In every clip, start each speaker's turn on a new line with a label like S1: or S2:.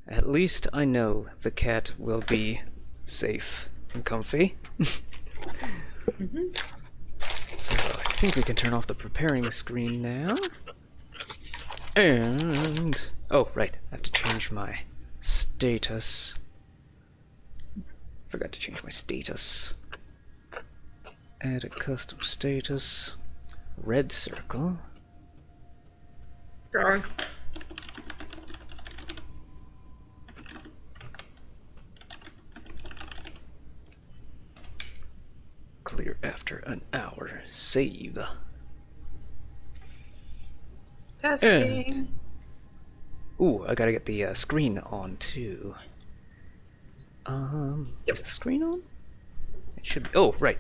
S1: At least I know the cat will be safe and comfy. So I think we can turn off the preparing screen now. And... oh, right. I have to change my status. Forgot to change my status. Add a custom status. Red circle.
S2: Darn.
S1: Clear after an hour. Save.
S2: Testing.
S1: Ooh, I gotta get the screen on too.
S2: Yep.
S1: Is the screen on? It should be. Oh, right.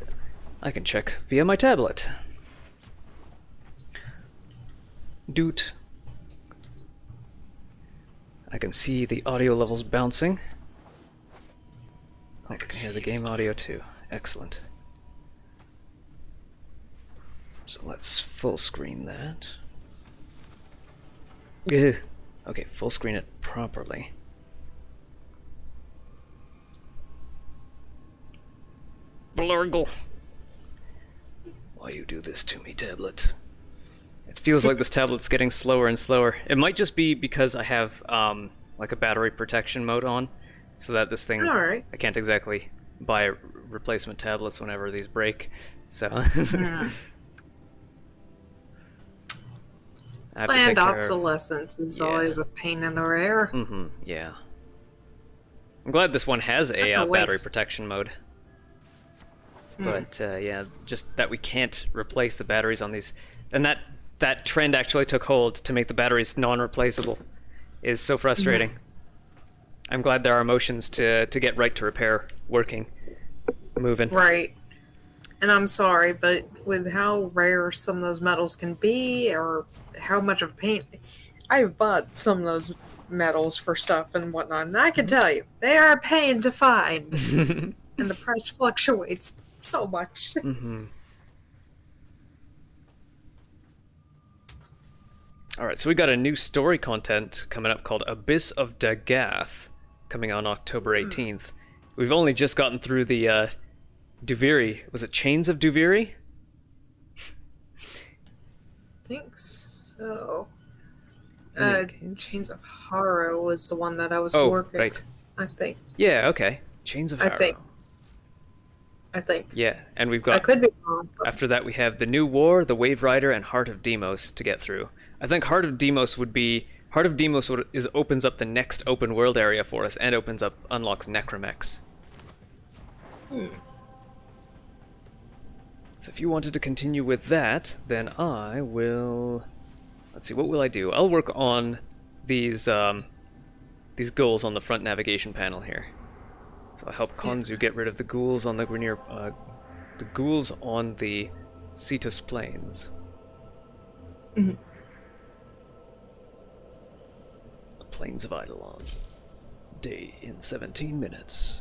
S1: I can check via my tablet. Doot. I can see the audio levels bouncing. I can hear the game audio too. Excellent. So let's full screen that. Ugh. Okay, full screen it properly. Blurgle. Why you do this to me, tablet? It feels like this tablet's getting slower and slower. It might just be because I have like a battery protection mode on, so that this thing,
S2: Alright.
S1: I can't exactly buy replacement tablets whenever these break. So
S2: Yeah.
S1: I have to
S2: Planned
S1: take care-
S2: obsolescence is
S1: Yeah.
S2: always a pain in the rear.
S1: Yeah. I'm glad this one has
S2: Such
S1: a
S2: a
S1: battery
S2: waste.
S1: protection mode. But yeah, just that we can't replace the batteries on these, and that trend actually took hold to make the batteries non-replaceable, is so frustrating. I'm glad there are motions to get right to repair working, moving.
S2: Right. And I'm sorry, but with how rare some of those metals can be, or how much of pain, I've bought some of those metals for stuff and whatnot, and I can tell you, they are a pain to find. And the price fluctuates so much.
S1: Alright, so we got a new story content coming up called Abyss of Dagath, coming on October 18th. We've only just gotten through the Duviri. Was it Chains of Duviri?
S2: I think so.
S1: Okay.
S2: Chains of Horror was the one that I was
S1: Oh,
S2: working.
S1: right.
S2: I think.
S1: Yeah, okay. Chains of
S2: I
S1: Harrow.
S2: think.
S1: Yeah, and we've
S2: I
S1: got,
S2: could be wrong. But
S1: after that we have The New War, The Wave Rider, and Heart of Demos to get through. I think Heart of Demos opens up the next open world area for us, and unlocks Necromex. So if you wanted to continue with that, then I will... Let's see, what will I do? I'll work on these ghouls on the front navigation panel here. So I'll help Konzu get rid of the ghouls on the Grenier, the ghouls on the Cetus Plains. The Plains of Eidolon. Day in 17 minutes.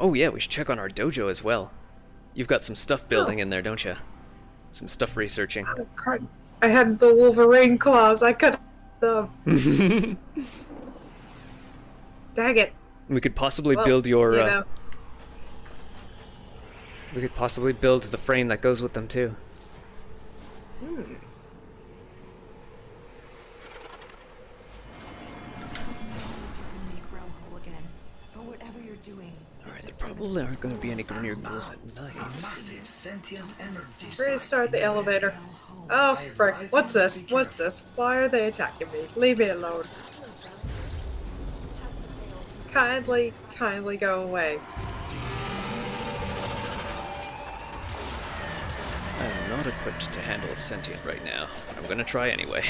S1: Oh yeah, we should check on our dojo as well. You've got some stuff building in there, don't you? Some stuff researching.
S2: I had the Wolverine claws. I could have. Dang it.
S1: We could possibly
S2: Well,
S1: build your...
S2: you know.
S1: We could possibly build the frame that goes with them too. Alright, there probably aren't going to be any Grenier ghouls at night.
S2: Restart the elevator. Oh, frick. What's this? What's this? Why are they attacking me? Leave me alone. Kindly go away.
S1: I am not equipped to handle a sentient right now. I'm going to try anyway.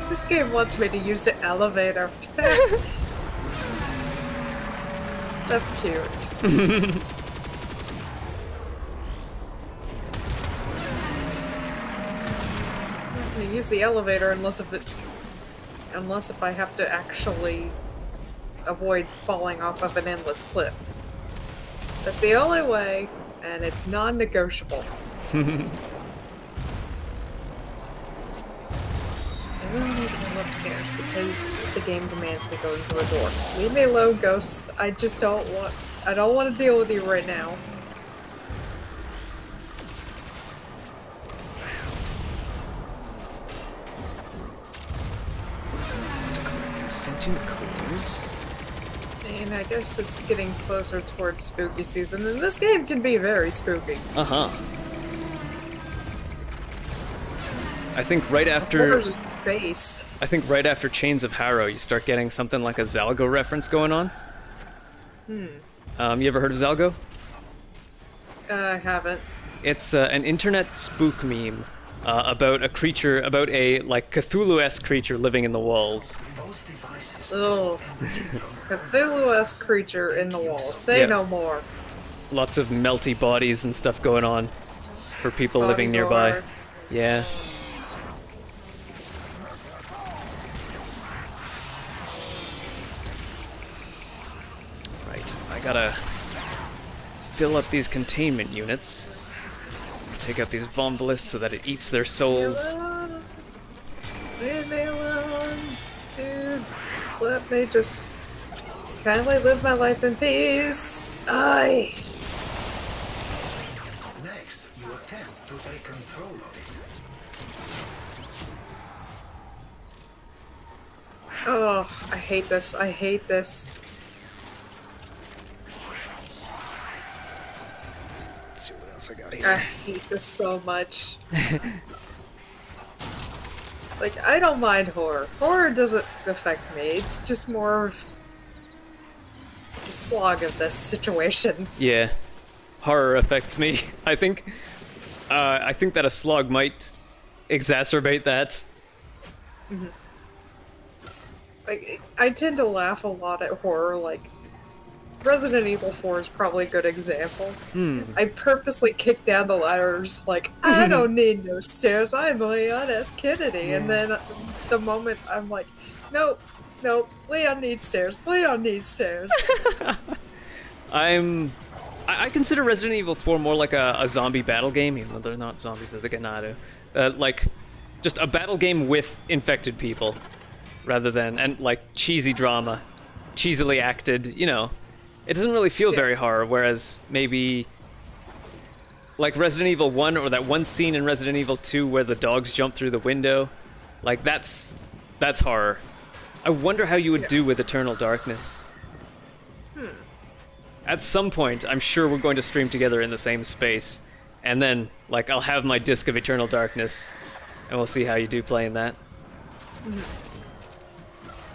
S2: This game wants me to use the elevator. That's cute. I'm not gonna use the elevator unless if I have to actually avoid falling off of an endless cliff. That's the only way, and it's non-negotiable. I really need to go upstairs because the game demands me going through a door. Leave me alone, ghosts. I just don't want. I don't want to deal with you right now.
S1: Sentient cores.
S2: And I guess it's getting closer towards spooky season, and this game can be very spooky.
S1: Uh-huh. I think right after...
S2: Horrors of space.
S1: I think right after Chains of Harrow, you start getting something like a Zalgo reference going on. You ever heard of Zalgo?
S2: I haven't.
S1: It's an internet spook meme about a creature, about a, like, Cthulhu-esque creature living in the walls.
S2: Oh, Cthulhu-esque creature in the wall. Say
S1: Yeah.
S2: no more.
S1: Lots of melty bodies and stuff going on for people living nearby.
S2: Gore.
S1: Yeah. Right, I gotta fill up these containment units. Take out these bomb ballists so that it eats their souls.
S2: Leave me alone, dude. Let me just kindly live my life in peace. Aye.
S3: Next, you attempt to take control of it.
S2: Oh, I hate this. I hate this.
S1: Let's see what else I got
S2: I
S1: here.
S2: hate this so much. Like, I don't mind horror. Horror doesn't affect me. It's just more of the slog of this situation.
S1: Yeah, horror affects me. I think that a slog might exacerbate that.
S2: Like, I tend to laugh a lot at horror. Like, Resident Evil 4 is probably a good example. I purposely kicked down the ladders, like, I don't need no stairs, I'm Leon S. Kennedy. And then the moment I'm like, nope, Leon needs stairs, Leon needs stairs.
S1: I consider Resident Evil 4 more like a zombie battle game, even though they're not zombies, they're the Ganado. Like, just a battle game with infected people, rather than, and like, cheesy drama, cheesily acted, you know. It doesn't really feel very horror, whereas maybe like Resident Evil 1 or that one scene in Resident Evil 2 where the dogs jump through the window, like that's horror. I wonder how you would do with Eternal Darkness. At some point, I'm sure we're going to stream together in the same space, and then like I'll have my disc of Eternal Darkness, and we'll see how you do playing that.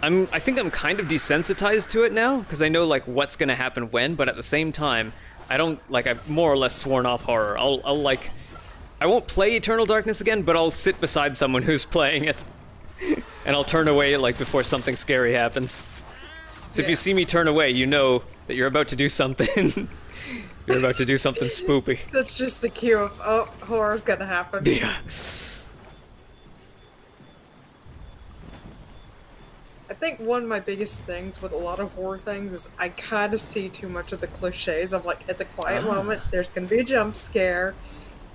S1: I think I'm kind of desensitized to it now, because I know, like, what's gonna happen when, but at the same time, I don't, like, I've more or less sworn off horror. I'll like, I won't play Eternal Darkness again, but I'll sit beside someone who's playing it, and I'll turn away, like, before something scary happens. So if you see me turn away, you know that you're about to do something. You're about to do something spoopy.
S2: That's just a cue of, oh, horror's gonna happen.
S1: Yeah.
S2: I think one of my biggest things with a lot of horror things is I kind of see too much of the cliches. I'm like, it's a quiet moment, there's gonna be a jump scare,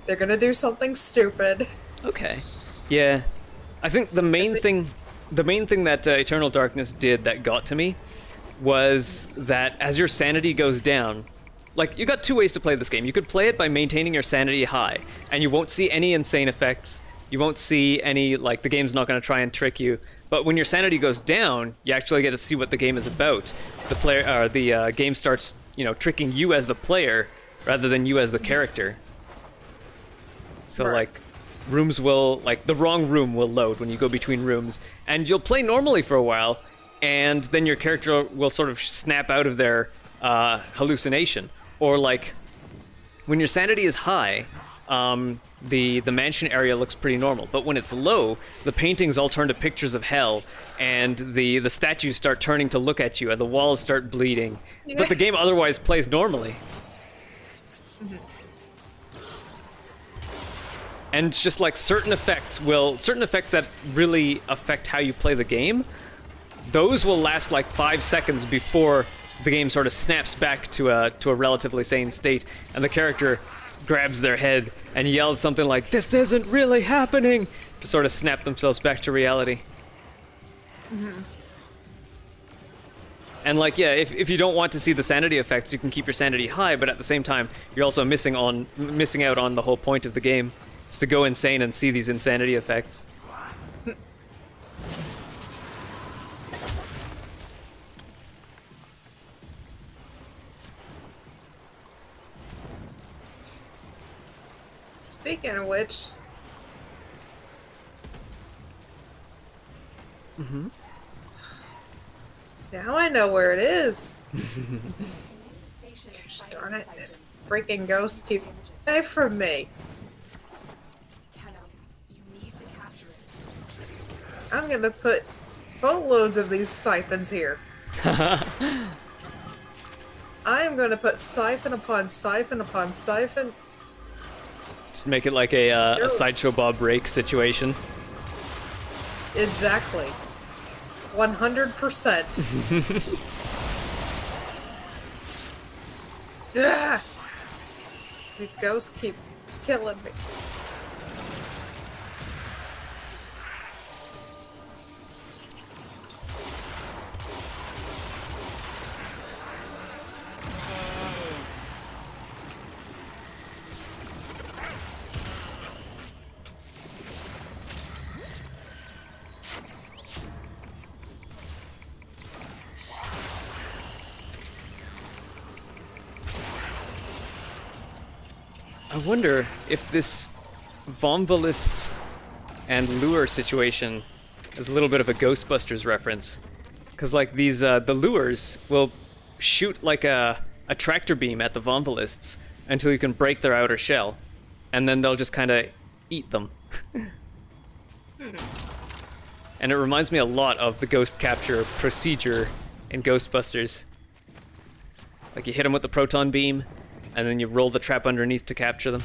S2: they're gonna do something stupid.
S1: Okay. Yeah. I think the main thing that Eternal Darkness did that got to me was that as your sanity goes down, like, you got two ways to play this game. You could play it by maintaining your sanity high, and you won't see any insane effects. You won't see any, like, the game's not going to try and trick you. But when your sanity goes down, you actually get to see what the game is about. The game starts, you know, tricking you as the player rather than you as the character. So, like, rooms will, like, the wrong room will load when you go between rooms, and you'll play normally for a while, and then your character will sort of snap out of their hallucination. Or, like, when your sanity is high, the mansion area looks pretty normal, but when it's low, the paintings all turn to pictures of hell, and the statues start turning to look at you, and the walls start bleeding. But the game otherwise plays normally. And it's just like certain effects that really affect how you play the game those will last like 5 seconds before the game sort of snaps back to a relatively sane state, and the character grabs their head and yells something like, "This isn't really happening," to sort of snap themselves back to reality. And like, yeah, if you don't want to see the sanity effects, you can keep your sanity high, but at the same time, you're also missing out on the whole point of the game, is to go insane and see these insanity effects.
S2: Speaking of which, now I know where it is. Gosh darn it, this freaking ghost keeps away from me. I'm gonna put boatloads of these siphons here. I am gonna put siphon upon siphon upon siphon.
S1: Just make it like a Sideshow Bob Rake situation.
S2: Exactly. 100%. Ah! These ghosts keep killing me.
S1: I wonder if this Vombalist and lure situation is a little bit of a Ghostbusters reference. Because, like, these, the lures will shoot, like, a tractor beam at the Vombalists until you can break their outer shell. And then they'll just kind of eat them. And it reminds me a lot of the ghost capture procedure in Ghostbusters. Like, you hit them with the proton beam, and then you roll the trap underneath to capture them.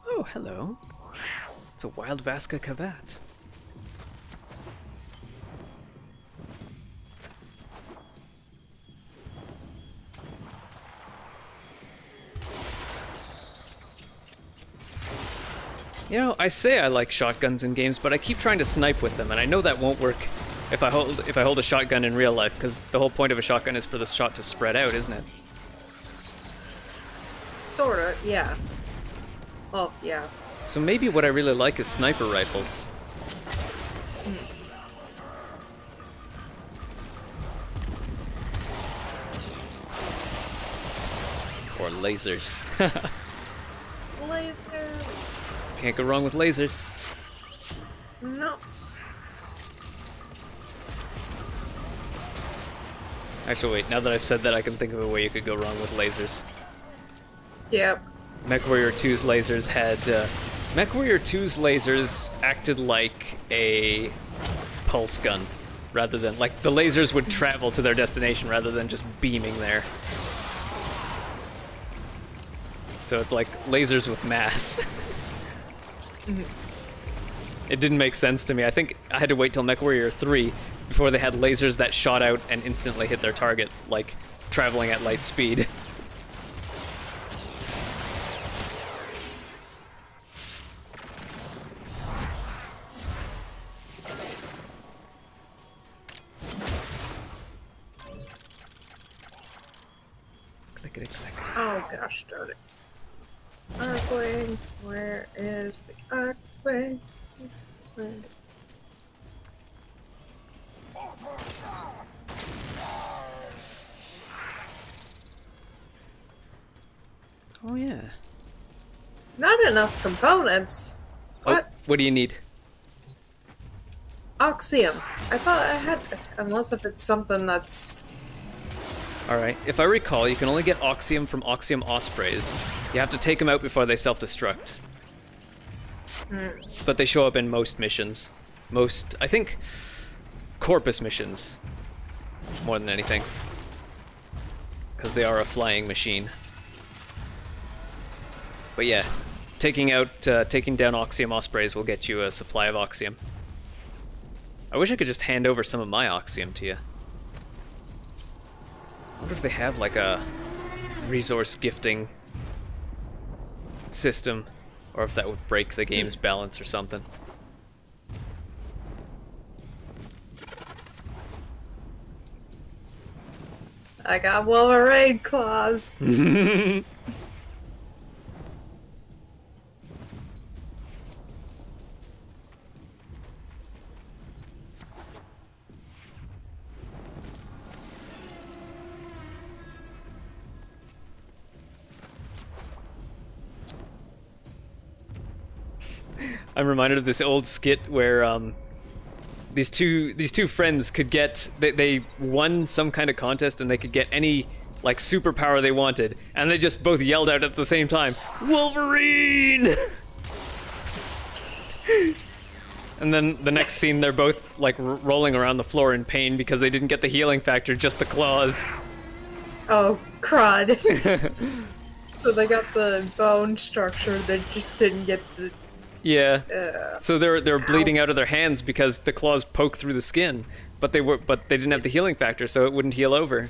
S1: Oh, hello. It's a wild Vasca Cavat. You know, I say I like shotguns in games, but I keep trying to snipe with them, and I know that won't work if I hold a shotgun in real life, because the whole point of a shotgun is for the shot to spread out, isn't it?
S2: Sorta, yeah. Well, yeah.
S1: So maybe what I really like is sniper rifles. Or lasers.
S2: Lasers.
S1: Can't go wrong with lasers.
S2: No.
S1: Actually, wait, now that I've said that, I can think of a way you could go wrong with lasers.
S2: Yep.
S1: MechWarrior 2's lasers had... MechWarrior 2's lasers acted like a pulse gun, rather than... Like, the lasers would travel to their destination rather than just beaming there. So it's like lasers with mass. It didn't make sense to me. I think I had to wait till MechWarrior 3 before they had lasers that shot out and instantly hit their target, like traveling at light speed. Clickety click.
S2: Oh gosh darn it. Arcwing, where is the Arcwing?
S1: Oh yeah.
S2: Not enough components. What?
S1: Oh, what do you need?
S2: Oxium. I thought I had, unless if it's something that's...
S1: Alright, if I recall, you can only get Oxium from Oxium Ospreys. You have to take them out before they self-destruct. But they show up in most missions. Most, I think, Corpus missions. More than anything. Because they are a flying machine. But yeah, taking down Oxium Ospreys will get you a supply of Oxium. I wish I could just hand over some of my Oxium to you. I wonder if they have like a resource gifting system, or if that would break the game's balance or something.
S2: I got Wolverine claws.
S1: I'm reminded of this old skit where these two friends could get they won some kind of contest and they could get any like superpower they wanted, and they just both yelled out at the same time, "Wolverine!" And then the next scene, they're both like rolling around the floor in pain because they didn't get the healing factor, just the claws.
S2: Oh, crud. So they got the bone structure, they just didn't get the...
S1: Yeah. So they're bleeding out of their hands because the claws poke through the skin, but they didn't have the healing factor, so it wouldn't heal over.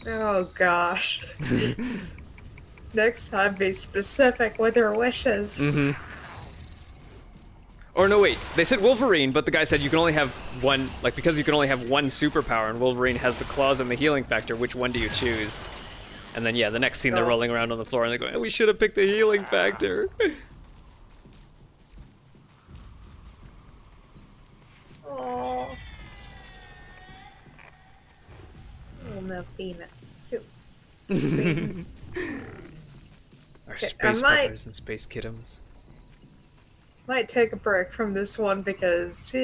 S2: Oh, gosh. Next time, be specific with your wishes.
S1: Mm-hmm. Or no, wait. They said Wolverine, but the guy said you can only have one, like, because you can only have one superpower, and Wolverine has the claws and the healing factor, which one do you choose? And then, yeah, the next scene, they're rolling around on the floor, and they go, oh, we should have picked the healing factor.
S2: Oh, Melvina. Cute.
S1: Our
S2: Okay,
S1: space brothers and space kiddos.
S2: Might take a break from this one because,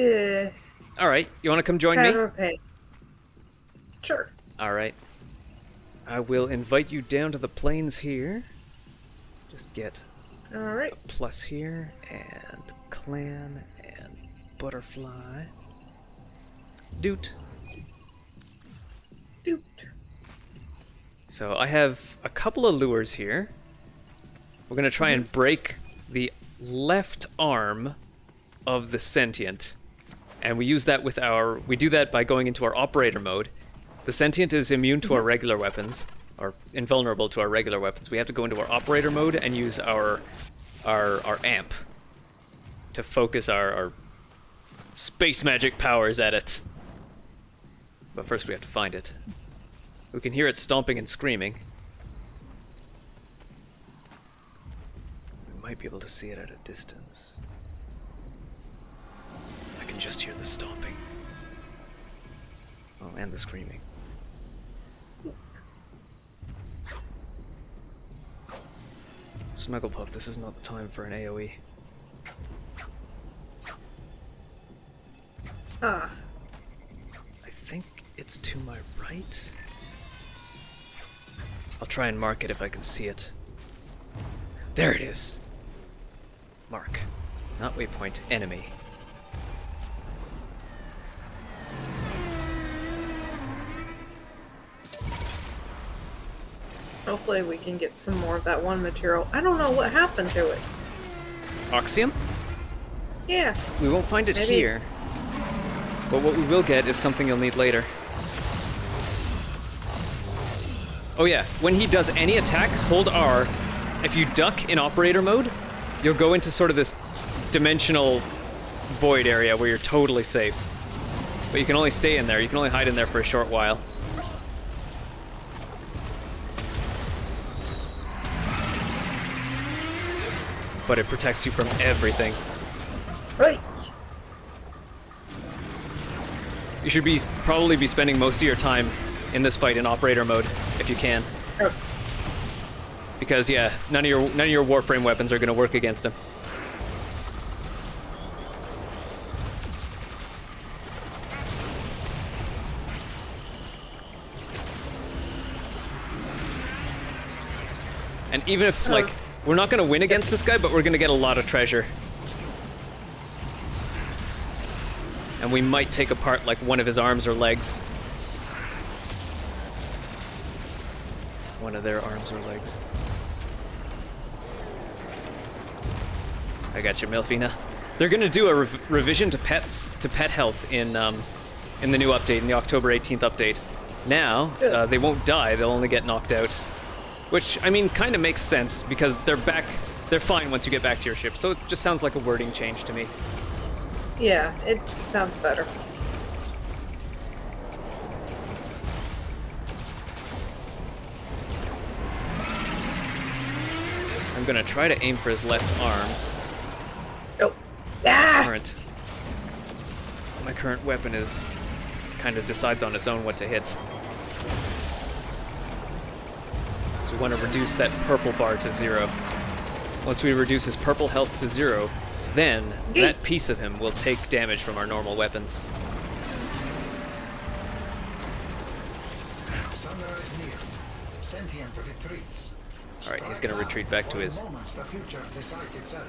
S1: Alright, you want to come join
S2: kind
S1: me?
S2: of a pain. Sure.
S1: Alright. I will invite you down to the plains here. Just get
S2: Alright.
S1: a plus here, and clan, and butterfly. Doot.
S2: Doot.
S1: So I have a couple of lures here. We're going to try and break the left arm of the sentient. And we use that with we do that by going into our operator mode. The sentient is immune to our regular weapons, or invulnerable to our regular weapons. We have to go into our operator mode and use our amp to focus our space magic powers at it. But first we have to find it. We can hear it stomping and screaming. We might be able to see it at a distance. I can just hear the stomping. Oh, and the screaming. Snugglepuff, this is not the time for an AoE.
S2: Ah.
S1: I think it's to my right. I'll try and mark it if I can see it. There it is. Mark. Not waypoint, enemy.
S2: Hopefully we can get some more of that one material. I don't know what happened to it.
S1: Oxium?
S2: Yeah.
S1: We won't find it
S2: Maybe.
S1: here. But what we will get is something you'll need later. Oh yeah, when he does any attack, hold R. If you duck in operator mode, you'll go into sort of this dimensional void area where you're totally safe. But you can only stay in there, you can only hide in there for a short while. But it protects you from everything.
S2: Right.
S1: You should probably be spending most of your time in this fight in operator mode, if you can.
S2: Oh.
S1: Because yeah, none of your Warframe weapons are going to work against him. And even if like we're not going to win against this guy, but we're going to get a lot of treasure. And we might take apart like one of his arms or legs. One of their arms or legs. I got you, Melfina. They're gonna do a revision to pet health in the new update, in the October 18th update. Now they won't die; they'll only get knocked out. Which, I mean, kind of makes sense because they're back. They're fine once you get back to your ship. So it just sounds like a wording change to me.
S2: Yeah, it just sounds better.
S1: I'm gonna try to aim for his left arm.
S2: Oh. Ah!
S1: My current weapon is kind of decides on its own what to hit. So we want to reduce that purple bar to 0. Once we reduce his purple health to 0, then that piece of him will take damage from our normal weapons.
S3: Sunrise nears. Sentient retreats.
S1: Alright, he's gonna retreat back to his...
S3: Moments the future decides itself.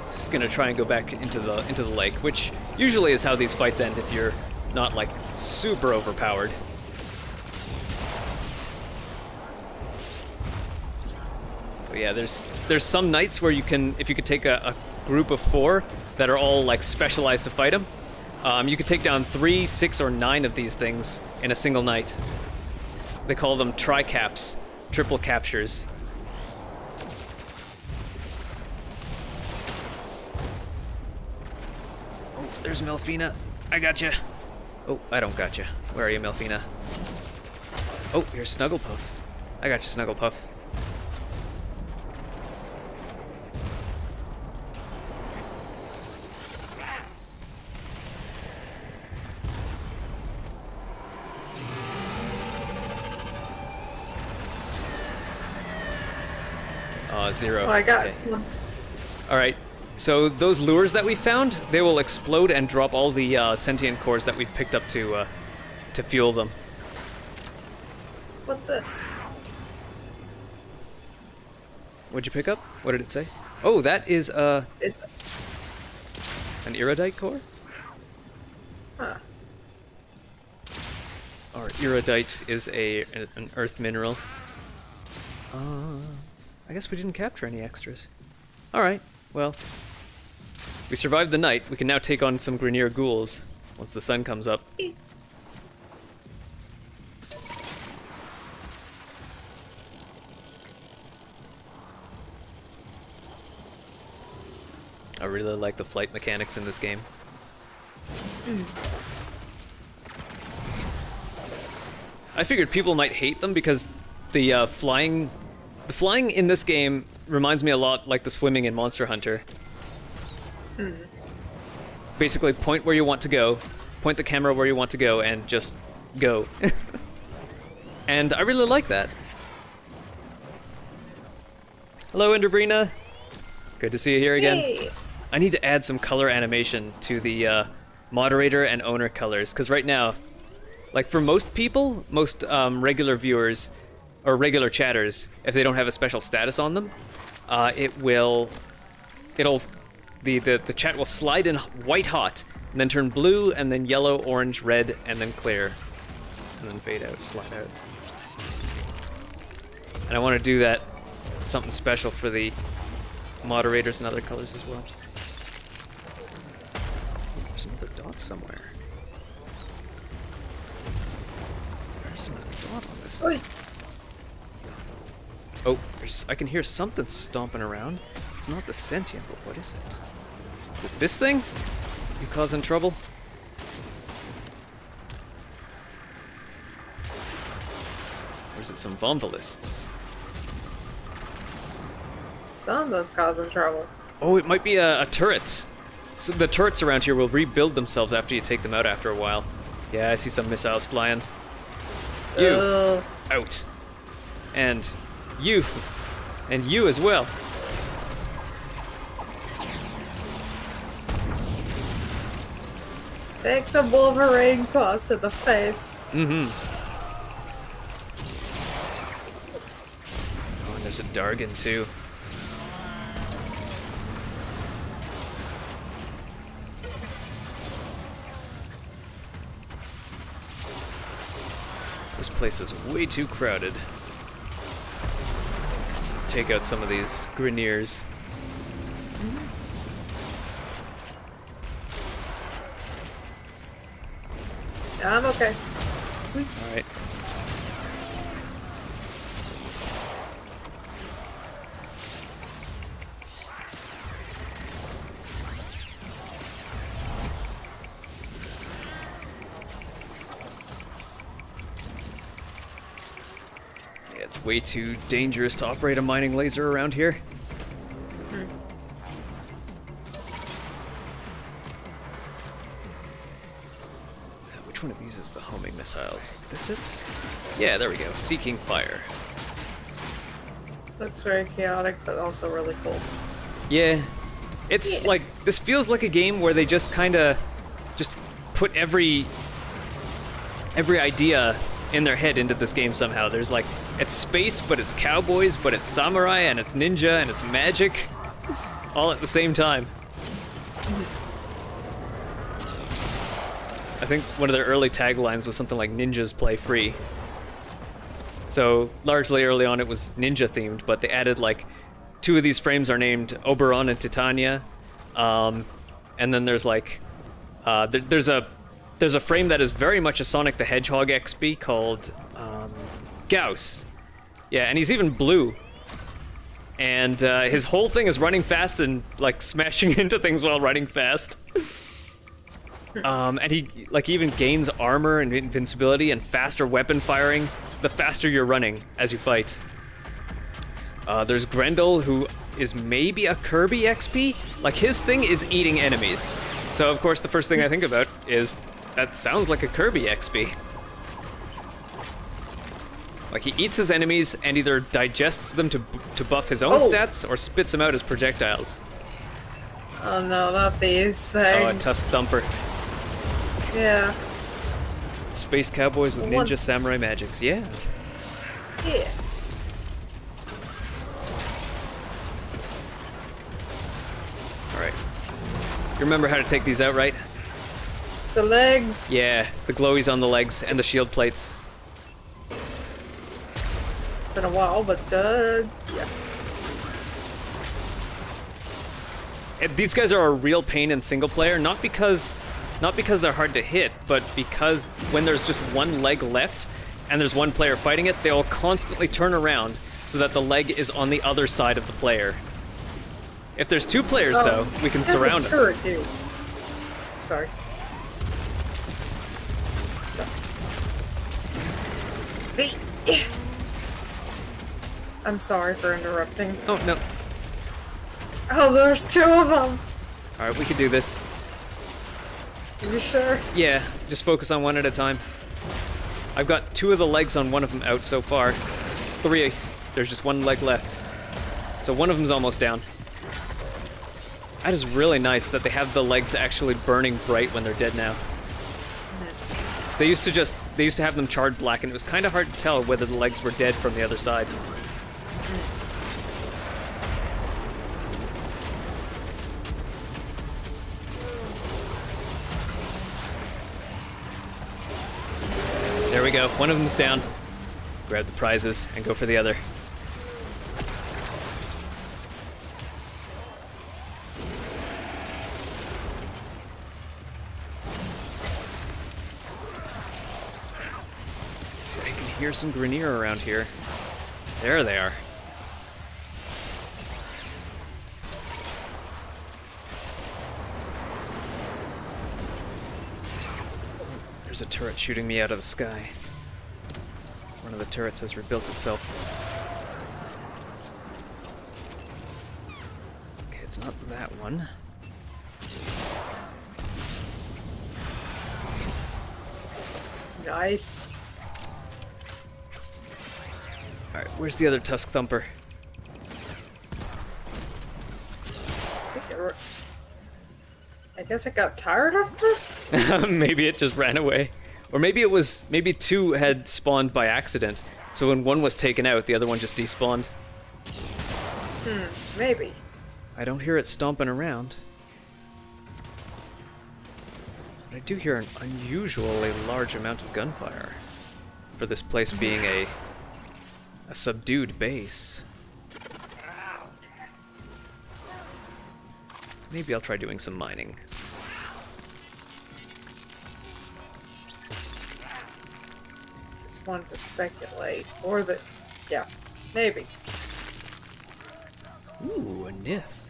S1: He's gonna try and go back into the lake, which usually is how these fights end if you're not, like, super overpowered. But yeah, there's some nights where you can, if you could take a group of 4 that are all, like, specialized to fight him, you could take down 3, 6, or 9 of these things in a single night. They call them tri-caps, triple captures. Oh, there's Melfina. I gotcha. Oh, I don't gotcha. Where are you, Melfina? Oh, here's Snugglepuff. I gotcha, Snugglepuff. Oh, 0.
S2: Oh, I got
S1: Okay.
S2: some.
S1: Alright, so those lures that we found, they will explode and drop all the sentient cores that we've picked up to fuel them.
S2: What's this?
S1: What'd you pick up? What did it say? Oh, that is
S2: It's
S1: an iridite core?
S2: huh.
S1: Or iridite is an earth mineral. I guess we didn't capture any extras. Alright, well. We survived the night. We can now take on some Grineer ghouls once the sun comes up. I really like the flight mechanics in this game. I figured people might hate them because the flying in this game reminds me a lot like the swimming in Monster Hunter. Basically, point where you want to go, point the camera where you want to go, and just go. And I really like that. Hello, Enderbrina. Good to see you here again.
S2: Hey.
S1: I need to add some color animation to the moderator and owner colors, because right now, like for most people, most regular viewers or regular chatters, if they don't have a special status on them, the chat will slide in white hot, and then turn blue, and then yellow, orange, red, and then clear, and then fade out, slide out. And I want to do that something special for the moderators and other colors as well. There's another dot somewhere. There's another dot on this thing.
S2: Oi.
S1: Oh, I can hear something stomping around. It's not the sentient, but what is it? Is it this thing? You causing trouble? Or is it some Bombalists?
S2: Something's causing trouble.
S1: Oh, it might be a turret. So the turrets around here will rebuild themselves after you take them out after a while. Yeah, I see some missiles flying. You,
S2: Ugh.
S1: out. And you. And you as well.
S2: Takes a Wolverine toss to the face.
S1: Mm-hmm. Oh, and there's a Dargan too. This place is way too crowded. Take out some of these Grineers.
S2: I'm okay.
S1: Alright. Yeah, it's way too dangerous to operate a mining laser around here. Which one of these is the homing missiles? Is this it? Yeah, there we go. Seeking fire.
S2: Looks very chaotic, but also really cool.
S1: Yeah. It's like, this feels like a game where they just kind of just put every idea in their head into this game somehow. There's like, it's space, but it's cowboys, but it's samurai, and it's ninja, and it's magic, all at the same time. I think one of their early taglines was something like "Ninjas play free." So largely early on it was ninja themed, but they added like 2 of these frames are named Oberon and Titania, and then there's like there's a frame that is very much a Sonic the Hedgehog XP called Gauss. Yeah, and he's even blue. And his whole thing is running fast and like smashing into things while running fast. And he even gains armor and invincibility and faster weapon firing the faster you're running as you fight. There's Grendel, who is maybe a Kirby XP. Like, his thing is eating enemies. So of course the first thing I think about is, that sounds like a Kirby XP. Like, he eats his enemies and either digests them to buff his own stats or spits them out as projectiles.
S2: Oh no, not these things.
S1: Oh, a Tusk Thumper.
S2: Yeah.
S1: Space cowboys with ninja samurai magics. Yeah.
S2: Yeah.
S1: Alright. You remember how to take these out, right?
S2: The legs.
S1: Yeah, the glowies on the legs and the shield plates.
S2: Been a while, but yeah.
S1: And these guys are a real pain in single player, not because they're hard to hit, but because when there's just one leg left and there's one player fighting it, they'll constantly turn around so that the leg is on the other side of the player. If there's 2 players, though, we can surround them.
S2: Turret, dude. Sorry. I'm sorry for interrupting.
S1: Oh, no.
S2: Oh, there's 2 of them.
S1: Alright, we can do this.
S2: Are you sure?
S1: Yeah, just focus on one at a time. I've got 2 of the legs on one of them out so far. 3. There's just 1 leg left. So one of them's almost down. That is really nice that they have the legs actually burning bright when they're dead now. They used to have them charred black, and it was kind of hard to tell whether the legs were dead from the other side. There we go. One of them's down. Grab the prizes and go for the other. Let's see if I can hear some Grenier around here. There they are. There's a turret shooting me out of the sky. One of the turrets has rebuilt itself. Okay, it's not that one.
S2: Nice.
S1: Alright, where's the other Tusk Thumper?
S2: I guess I got tired of this?
S1: Maybe it just ran away. Or maybe 2 had spawned by accident. So when one was taken out, the other one just despawned.
S2: Maybe.
S1: I don't hear it stomping around. But I do hear an unusually large amount of gunfire. for this place being a subdued base. Maybe I'll try doing some mining.
S2: Just wanted to speculate. Or that. Yeah, maybe.
S1: Ooh, a Nith.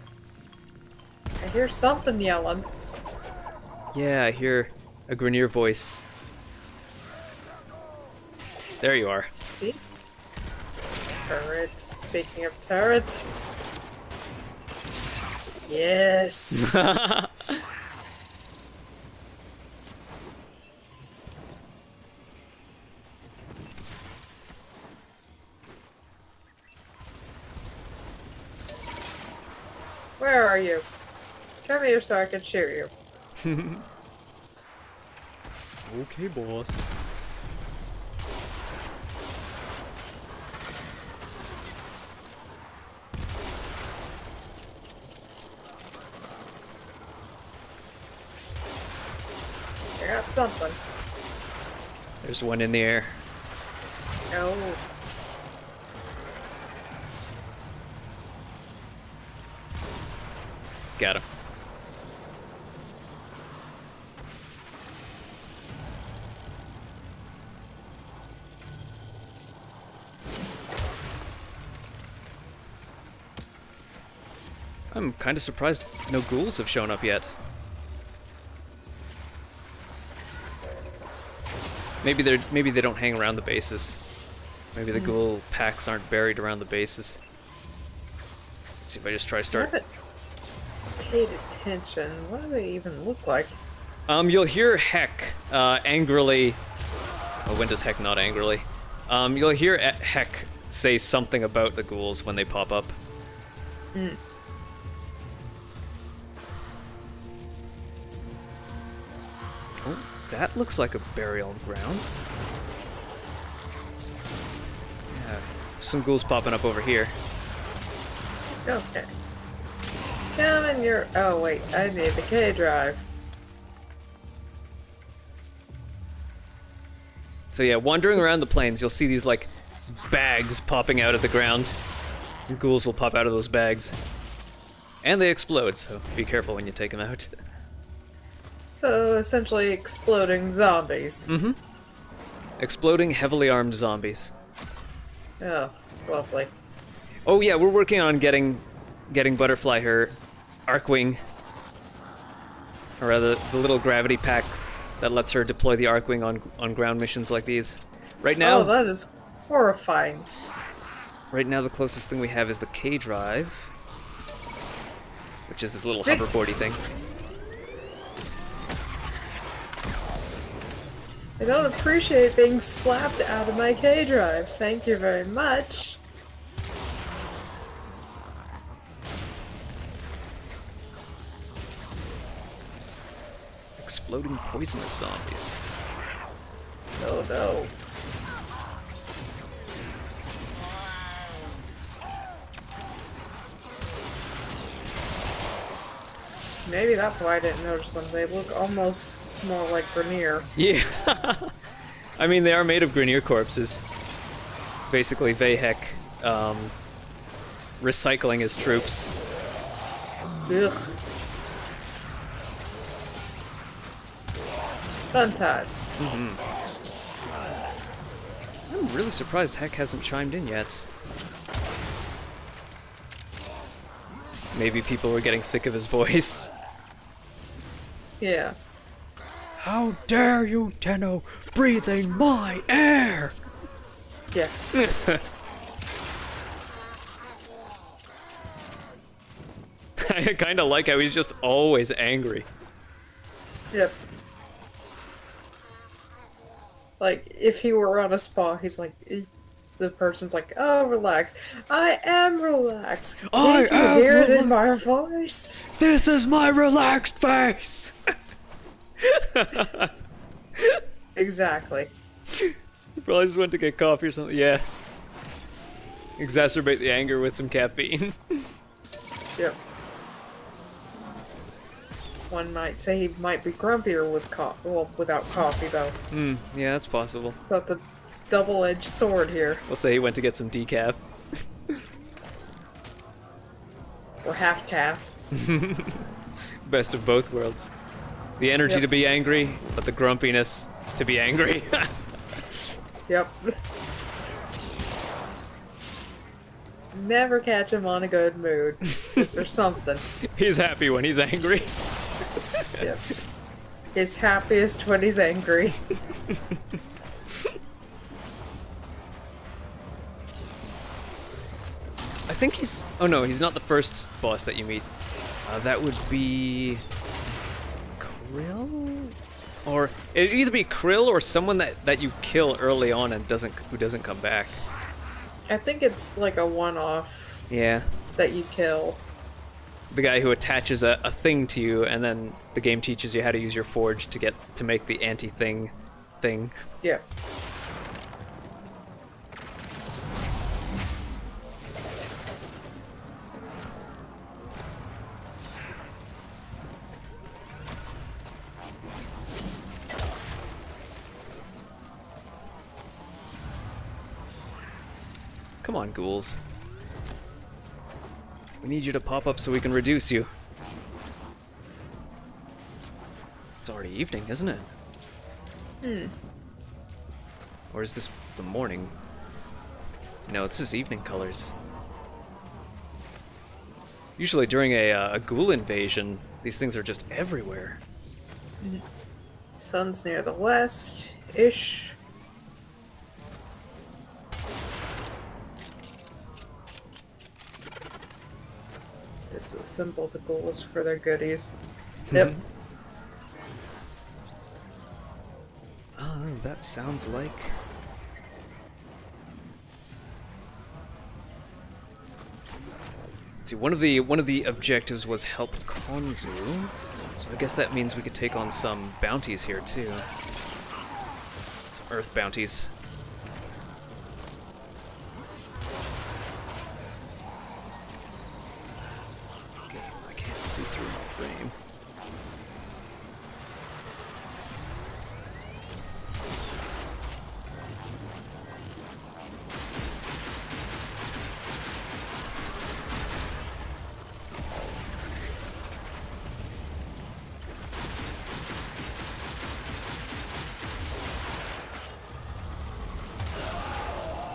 S2: I hear something yelling.
S1: Yeah, I hear a Grineer voice. There you are.
S2: Speak. Turret. Speaking of turret. Yes. Where are you? Come here so I can shoot you.
S1: Okay, boss.
S2: I got something.
S1: There's one in the air.
S2: No.
S1: Got him. I'm kind of surprised no ghouls have shown up yet. Maybe they don't hang around the bases. Maybe the ghoul packs aren't buried around the bases. Let's see if I just try
S2: I
S1: start.
S2: haven't paid attention. What do they even look like?
S1: You'll hear Heck angrily. Oh, when does Heck not angrily? You'll hear Heck say something about the ghouls when they pop up.
S2: Hmm.
S1: Oh, that looks like a burial ground. Yeah, some ghouls popping up over here.
S2: Okay. Come in your. Oh wait, I need the K drive.
S1: So yeah, wandering around the plains, you'll see these like bags popping out of the ground. And ghouls will pop out of those bags. And they explode, so be careful when you take them out.
S2: So essentially, exploding zombies.
S1: Mm-hmm. Exploding, heavily armed zombies.
S2: Oh, lovely.
S1: Oh yeah, we're working on getting Butterfly her Arcwing, or rather the little gravity pack that lets her deploy the Arcwing on ground missions like these. Right now,
S2: Oh, that is horrifying.
S1: right now the closest thing we have is the K drive, which is this little hoverboardy thing.
S2: I don't appreciate being slapped out of my K drive. Thank you very much.
S1: Exploding poisonous zombies.
S2: Oh no. Maybe that's why I didn't notice them. They look almost more like Grenier.
S1: Yeah. I mean, they are made of Grineer corpses. Basically, Vahek recycling his troops.
S2: Ugh. Fun times.
S1: I'm really surprised Heck hasn't chimed in yet. Maybe people were getting sick of his voice.
S2: Yeah.
S1: How dare you, Tenno, breathing my air!
S2: Yeah.
S1: I kind of like how he's just always angry.
S2: Yep. Like, if he were on a spa, he's like, the person's like, oh, relax. I am relaxed.
S1: I
S2: Can't you
S1: am
S2: hear it in my voice?
S1: This is my relaxed face!
S2: Exactly.
S1: He probably just went to get coffee or something. Yeah. Exacerbate the anger with some caffeine.
S2: Yep. One might say he might be grumpier with coffee, well, without coffee though.
S1: Yeah, that's possible.
S2: So double-edged sword here.
S1: We'll say he went to get some decaf.
S2: Or half calf.
S1: Best of both worlds. The energy
S2: Yep.
S1: to be angry, but the grumpiness to be angry.
S2: Yep. Never catch him on a good mood. Is there something?
S1: He's happy when he's angry.
S2: Yep. He's happiest when he's angry.
S1: I think he's... Oh no, he's not the first boss that you meet. That would be... Krill? Or it'd either be Krill or someone that you kill early on and who doesn't come back.
S2: I think it's like a one-off
S1: Yeah.
S2: that you kill.
S1: The guy who attaches a thing to you, and then the game teaches you how to use your forge to make the anti-thing thing.
S2: Yep.
S1: Come on, ghouls. We need you to pop up so we can reduce you. It's already evening, isn't it? Or is this the morning? No, this is evening colors. Usually during a ghoul invasion, these things are just everywhere.
S2: Sun's near the west-ish. Disassemble the ghouls for their goodies. Yep.
S1: Oh, that sounds like... See, one of the objectives was help Konzu, so I guess that means we could take on some bounties here too. Some Earth bounties. Okay, I can't see through my frame.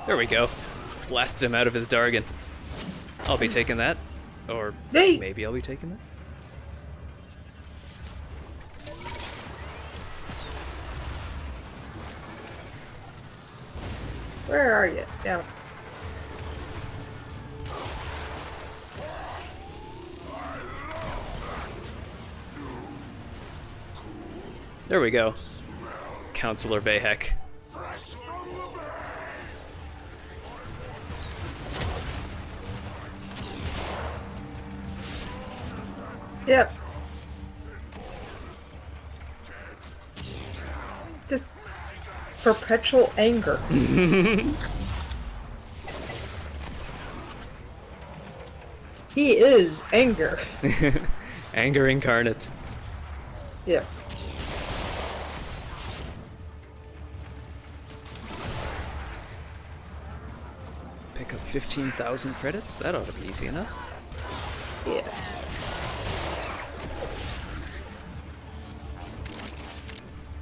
S1: There we go. Blasted him out of his Dargan. I'll be taking that. Or
S2: Hey!
S1: maybe I'll be taking that.
S2: Where are you? Yeah.
S1: There we go. Counselor Bayhek.
S2: Yep. Just perpetual anger. He is anger.
S1: Anger incarnate.
S2: Yep.
S1: Pick up 15,000 credits? That ought to be easy enough.
S2: Yeah.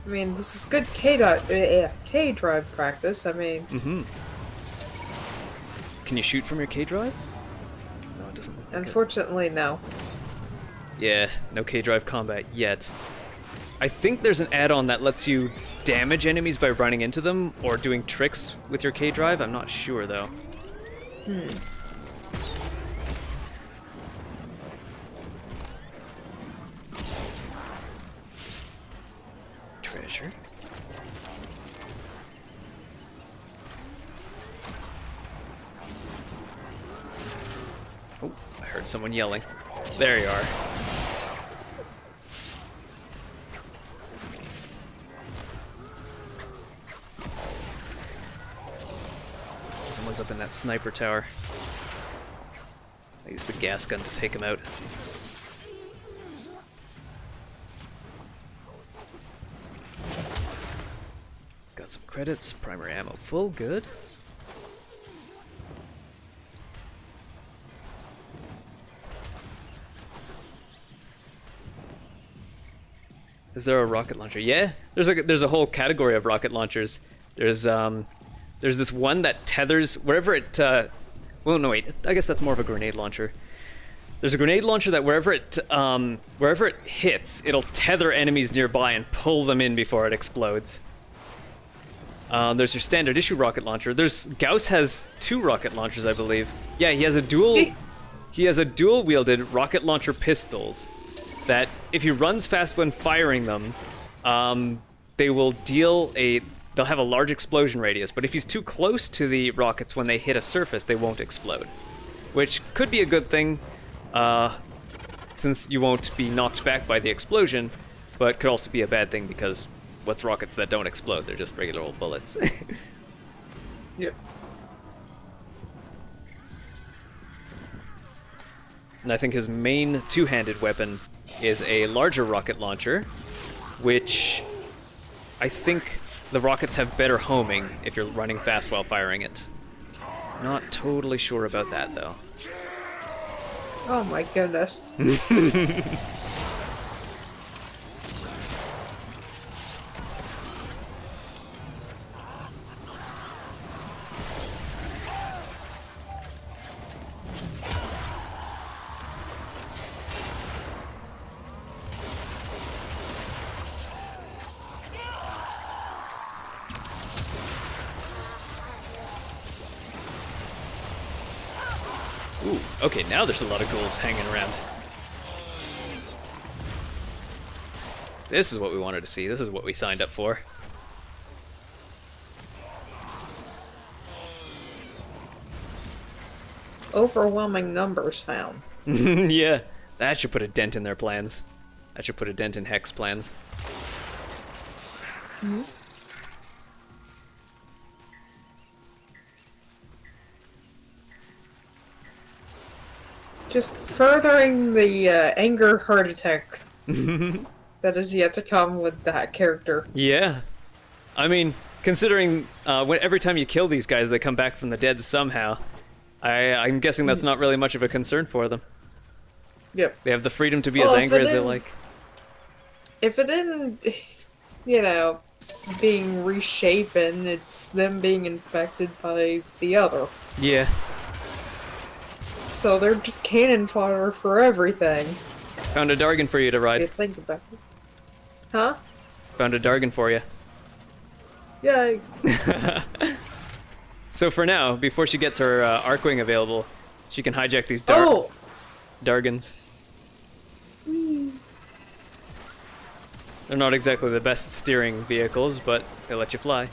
S2: I mean, this is good K-drive practice. I mean,
S1: Mm-hmm. Can you shoot from your K-drive? No, it doesn't look like it.
S2: unfortunately, no.
S1: Yeah, no K-drive combat yet. I think there's an add-on that lets you damage enemies by running into them or doing tricks with your K-drive. I'm not sure though. Treasure. Oh, I heard someone yelling. There you are. Someone's up in that sniper tower. I use the gas gun to take him out. Got some credits, primary ammo full, good. Is there a rocket launcher? Yeah, there's a whole category of rocket launchers. There's this one that tethers wherever it. Well, no wait. I guess that's more of a grenade launcher. There's a grenade launcher that wherever it hits, it'll tether enemies nearby and pull them in before it explodes. There's your standard issue rocket launcher. Gauss has 2 rocket launchers, I believe. Yeah, he has a dual wielded rocket launcher pistols that if he runs fast when firing them, they'll have a large explosion radius, but if he's too close to the rockets when they hit a surface, they won't explode. Which could be a good thing, since you won't be knocked back by the explosion, but could also be a bad thing because what's rockets that don't explode? They're just regular old bullets.
S2: Yep.
S1: And I think his main two-handed weapon is a larger rocket launcher, which I think the rockets have better homing if you're running fast while firing it. Not totally sure about that, though.
S2: Oh my goodness.
S1: Ooh, okay, now there's a lot of ghouls hanging around. This is what we wanted to see. This is what we signed up for.
S2: Overwhelming numbers found.
S1: Yeah, that should put a dent in their plans. That should put a dent in Hex plans.
S2: Mm-hmm. Just furthering the anger heart attack that is yet to come with that character.
S1: Yeah. I mean, considering every time you kill these guys, they come back from the dead somehow. I'm guessing that's not really much of a concern for them.
S2: Yep.
S1: They have the freedom to be as angry as they like.
S2: If it isn't, being reshapen, it's them being infected by the other.
S1: Yeah.
S2: So they're just cannon fodder for everything.
S1: Found a Dargan for you to
S2: If you
S1: ride.
S2: think about it. Huh?
S1: Found a Dargan for you.
S2: Yay.
S1: So for now, before she gets her Arcwing available, she can hijack these
S2: Oh!
S1: Dargans. They're not exactly the best steering vehicles, but they let you fly.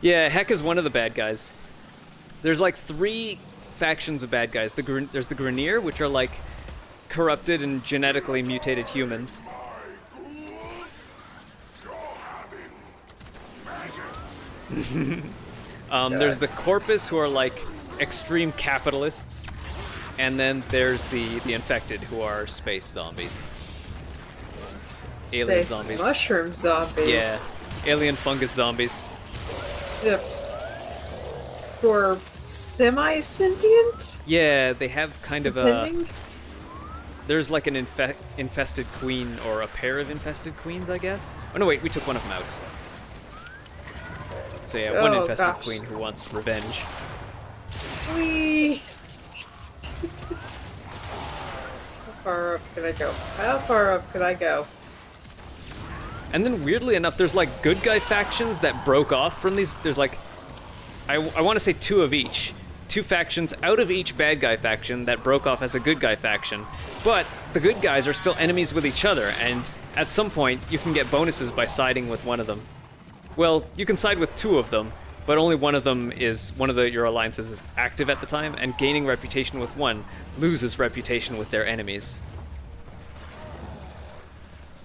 S1: Yeah, Heck is one of the bad guys. There's like 3 factions of bad guys. There's the Grineer, which are like corrupted and genetically mutated humans. There's the Corpus, who are like extreme capitalists, and then there's the Infected, who are space zombies. Alien
S2: Space
S1: zombies.
S2: mushroom zombies.
S1: Yeah, alien fungus zombies.
S2: Yep. Who are semi-sentient?
S1: Yeah, they have kind of a...
S2: Depending?
S1: There's like an infested queen, or a pair of infested queens, I guess? Oh no, wait, we took one of them out. So yeah, one
S2: Oh,
S1: infested
S2: gosh.
S1: queen who wants revenge.
S2: Whee! How far up can I go? How far up can I go?
S1: And then weirdly enough, there's like good guy factions that broke off from these. There's like, I want to say 2 of each. 2 factions out of each bad guy faction that broke off as a good guy faction. But the good guys are still enemies with each other, and at some point you can get bonuses by siding with one of them. Well, you can side with 2 of them, but only one of them is, your alliances is active at the time, and gaining reputation with one loses reputation with their enemies.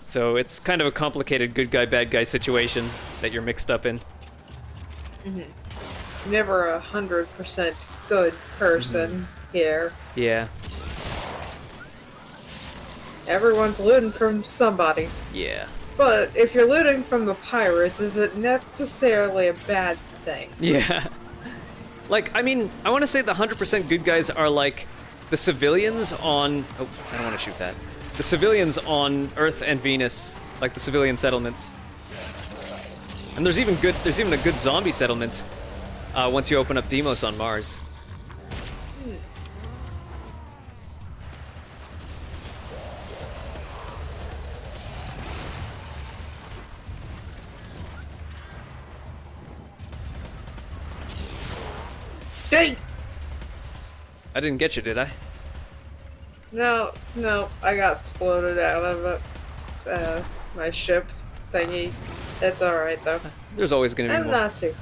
S1: So it's kind of a complicated good guy, bad guy situation that you're mixed up in.
S2: Mm-hmm. Never 100% good person here.
S1: Yeah.
S2: Everyone's looting from somebody.
S1: Yeah.
S2: But if you're looting from the pirates, is it necessarily a bad thing?
S1: Yeah. Like, I mean, I want to say the 100% good guys are like the civilians on... Oh, I don't want to shoot that. The civilians on Earth and Venus, like the civilian settlements. And there's even a good zombie settlement once you open up Deimos on Mars.
S2: Hey!
S1: I didn't get you, did I?
S2: No, I got exploded out of it. My ship thingy. It's alright though.
S1: There's always going to be
S2: I'm
S1: more.
S2: not too.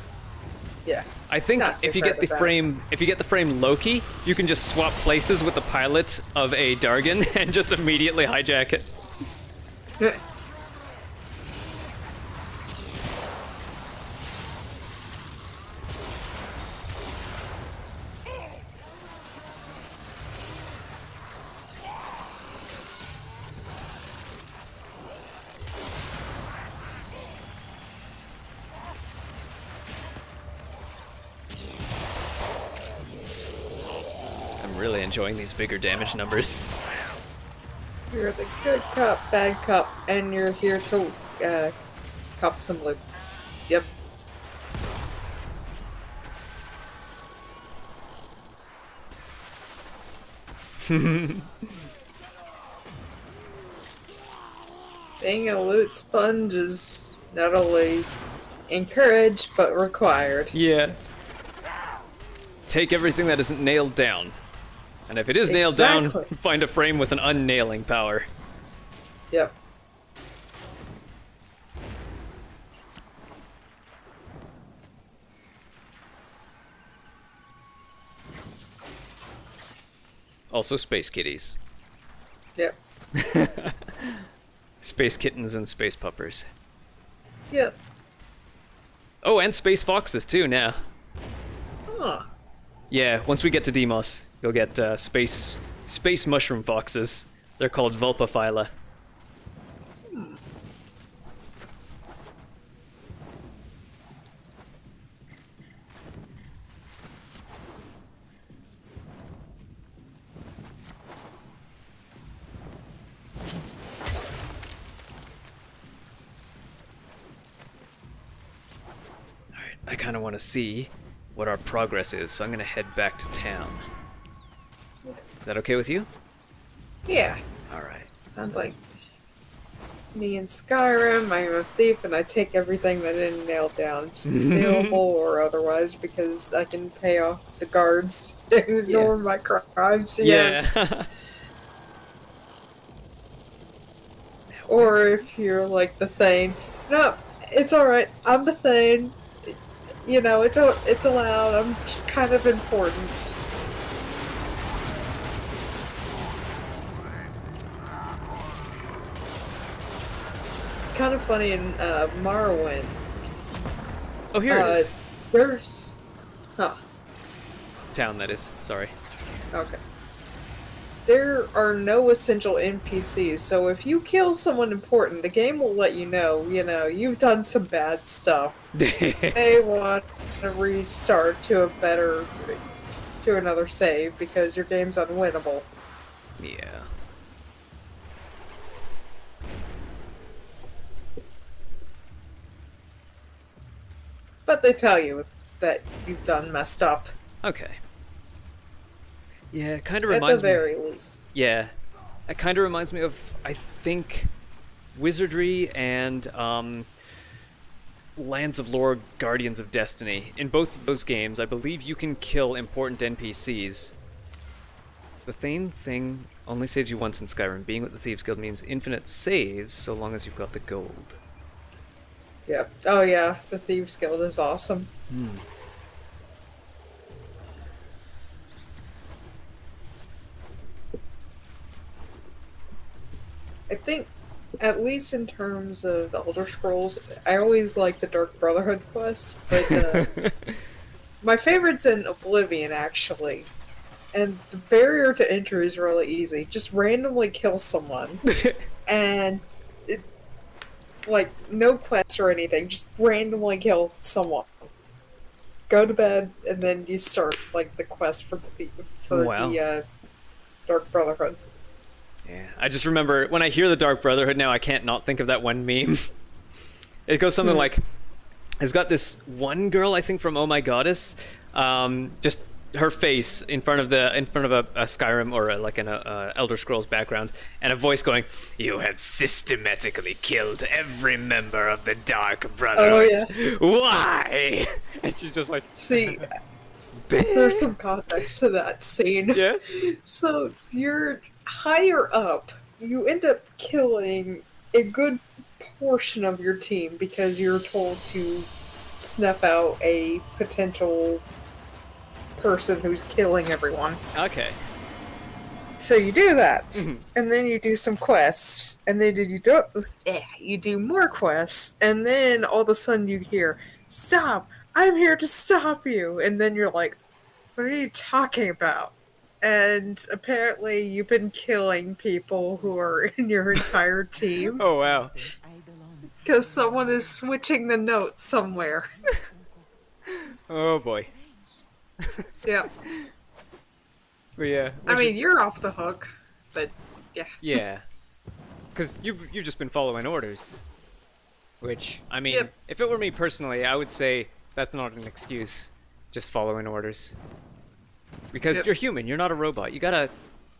S2: Yeah.
S1: I think
S2: not too
S1: if you get the
S2: proud of
S1: frame Loki, you can just swap places with the pilot of a Dargan and just immediately hijack it.
S2: that.
S1: I'm really enjoying these bigger damage numbers.
S2: You're the good cop, bad cop, and you're here to cop some loot. Yep. Being a loot sponge is not only encouraged, but required.
S1: Yeah. Take everything that isn't nailed down. And if it is nailed down,
S2: Exactly.
S1: find a frame with an unnailing power.
S2: Yep.
S1: Also space kitties.
S2: Yep.
S1: Space kittens and space puppers.
S2: Yep.
S1: Oh, and space foxes too now.
S2: Huh.
S1: Yeah, once we get to Deimos, you'll get space mushroom foxes. They're called Vulpaphyla. Alright, I kind of want to see what our progress is, so I'm going to head back to town. Is that okay with you?
S2: Yeah.
S1: Alright.
S2: Sounds like me in Skyrim. I'm a thief and I take everything that I didn't nail down, stealable or otherwise, because I can pay off the guards and ignore my crimes. Yes.
S1: Yeah.
S2: Or if you're like the Thane. No, it's alright. I'm the Thane. You know, it's allowed. I'm just kind of important. It's kind of funny in Morrowind.
S1: Oh, here it is.
S2: There's... Huh.
S1: Town, that is. Sorry.
S2: Okay. There are no essential NPCs, so if you kill someone important, the game will let you know, you've done some bad stuff. They want to restart to another save because your game's unwinnable.
S1: Yeah.
S2: But they tell you that you've done messed up.
S1: Okay. Yeah, it kind of
S2: At
S1: reminds
S2: the
S1: me.
S2: very least.
S1: Yeah, it kind of reminds me of, I think, Wizardry and Lands of Lore, Guardians of Destiny. In both of those games, I believe you can kill important NPCs. The Thane thing only saves you once in Skyrim. Being with the Thieves Guild means infinite saves, so long as you've got the gold.
S2: Yeah. Oh yeah, the Thieves Guild is awesome. I think, at least in terms of Elder Scrolls, I always like the Dark Brotherhood quests, but my favorite's in Oblivion, actually. and the barrier to entry is really easy. Just randomly kill someone, and like no quest or anything. Just randomly kill someone. Go to bed, and then you start like the quest for
S1: Wow.
S2: the Dark Brotherhood.
S1: Yeah, I just remember when I hear the Dark Brotherhood now, I can't not think of that one meme. It goes something like, "Has got this one girl, I think from Oh My Goddess, just her face in front of a Skyrim or like an Elder Scrolls background, and a voice going, 'You have systematically killed every member of the Dark Brotherhood.
S2: Oh, yeah.
S1: Why?' And she's just like,
S2: See, there's some context to that scene.
S1: yeah,
S2: So you're higher up. You end up killing a good portion of your team because you're told to snuff out a potential person who's killing everyone.
S1: okay,
S2: So you do that, and then you do some quests, and then you do more quests, and then all of a sudden you hear, "Stop! I'm here to stop you!" And then you're like, "What are you talking about?" And apparently you've been killing people who are in your entire team
S1: oh wow,
S2: because someone is switching the notes somewhere.
S1: oh boy,
S2: Yeah.
S1: but yeah,
S2: I mean, you're off the hook, but yeah.
S1: yeah, because you've just been following orders, which I mean,
S2: Yep.
S1: if it were me personally, I would say that's not an excuse, just following orders, because
S2: Yep.
S1: you're human, you're not a robot. You gotta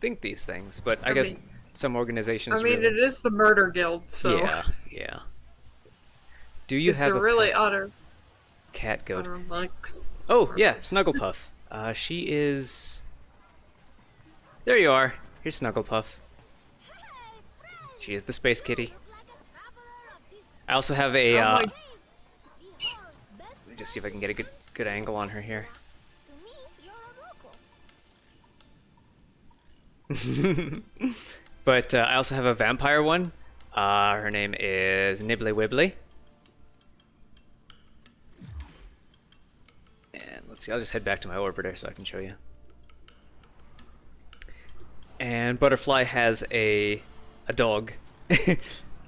S1: think these things. But I guess
S2: mean-
S1: some organizations.
S2: I mean,
S1: really...
S2: it is the Murder Guild, so
S1: Yeah, yeah. Do you
S2: it's
S1: have
S2: a
S1: a
S2: really
S1: pet
S2: utter
S1: goat?
S2: monks.
S1: Oh yeah, Snugglepuff. She is. There you are. Here's Snugglepuff. She is the space kitty. I also have a.
S2: Oh my-
S1: Let me just see if I can get a good angle on her here. But I also have a vampire one. Her name is Nibbly Wibbly. And let's see, I'll just head back to my orbiter so I can show you. And Butterfly has a dog.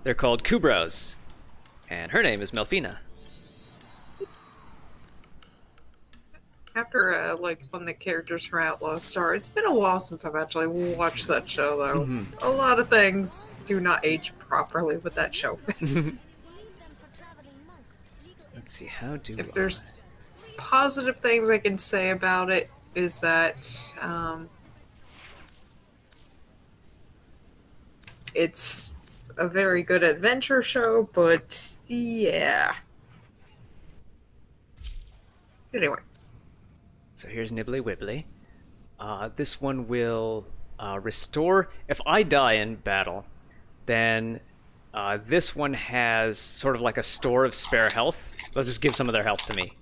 S1: They're called Kubrows. And her name is Melfina.
S2: After like when the characters from Outlaw Star, it's been a while since I've actually watched that show though. A lot of things do not age properly with that show.
S1: Let's see, how do
S2: If there's positive things I can say about it is that it's a very good adventure show, but yeah. Anyway.
S1: So here's Nibbly Wibbly. This one will restore. If I die in battle, then this one has sort of like a store of spare health. They'll just give some of their health to me.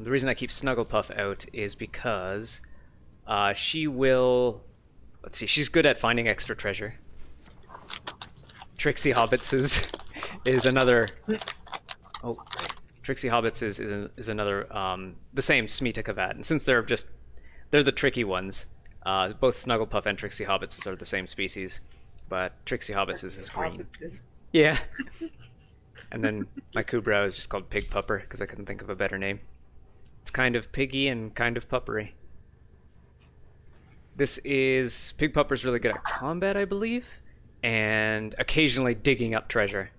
S1: The reason I keep Snugglepuff out is because she will... Let's see, she's good at finding extra treasure. Trixie Hobbits is another. Oh, Trixie Hobbits is another. The same Smita Kavat, and since they're the tricky ones. Both Snugglepuff and Trixie Hobbits are the same species, but Trixie Hobbits is green. Yeah. And then my Kubrow is just called Pig Pupper because I couldn't think of a better name. It's kind of piggy and kind of puppery. Pig Pupper's really good at combat, I believe. And occasionally digging up treasure.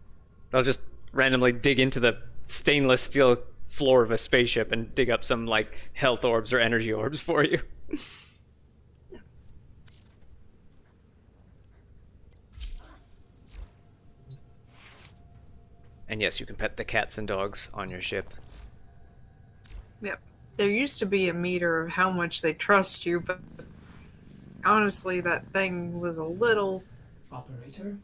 S1: They'll just randomly dig into the stainless steel floor of a spaceship and dig up some like health orbs or energy orbs for you. And yes, you can pet the cats and dogs on your ship.
S2: Yep. There used to be a meter of how much they trust you, but honestly that thing was a little
S4: Operator,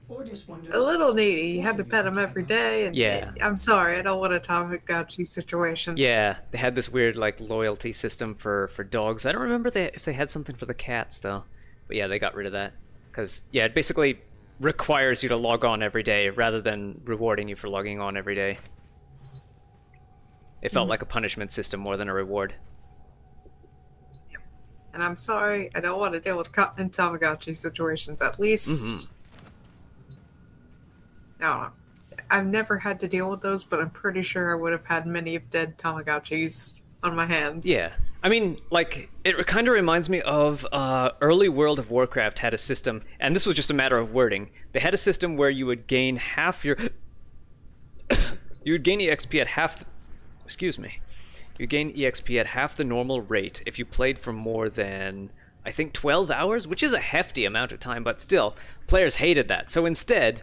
S4: Ordis wonders.
S2: a little needy. You had to pet them every day, and
S1: Yeah.
S2: I'm sorry, I don't want a Tamagotchi situation.
S1: Yeah, they had this weird like loyalty system for dogs. I don't remember if they had something for the cats though. But yeah, they got rid of that because yeah, basically requires you to log on every day rather than rewarding you for logging on every day. It felt like a punishment system more than a reward.
S2: And I'm sorry, I don't want to deal with in Tamagotchi situations. At least, I don't know. I've never had to deal with those, but I'm pretty sure I would have had many of dead Tamagotchis on my hands.
S1: Yeah. I mean, like, it kind of reminds me of early World of Warcraft had a system, and this was just a matter of wording. They had a system where you would gain half your... you would gain EXP at half... Excuse me. You gain EXP at half the normal rate if you played for more than, I think, 12 hours, which is a hefty amount of time, but still, players hated that. So instead,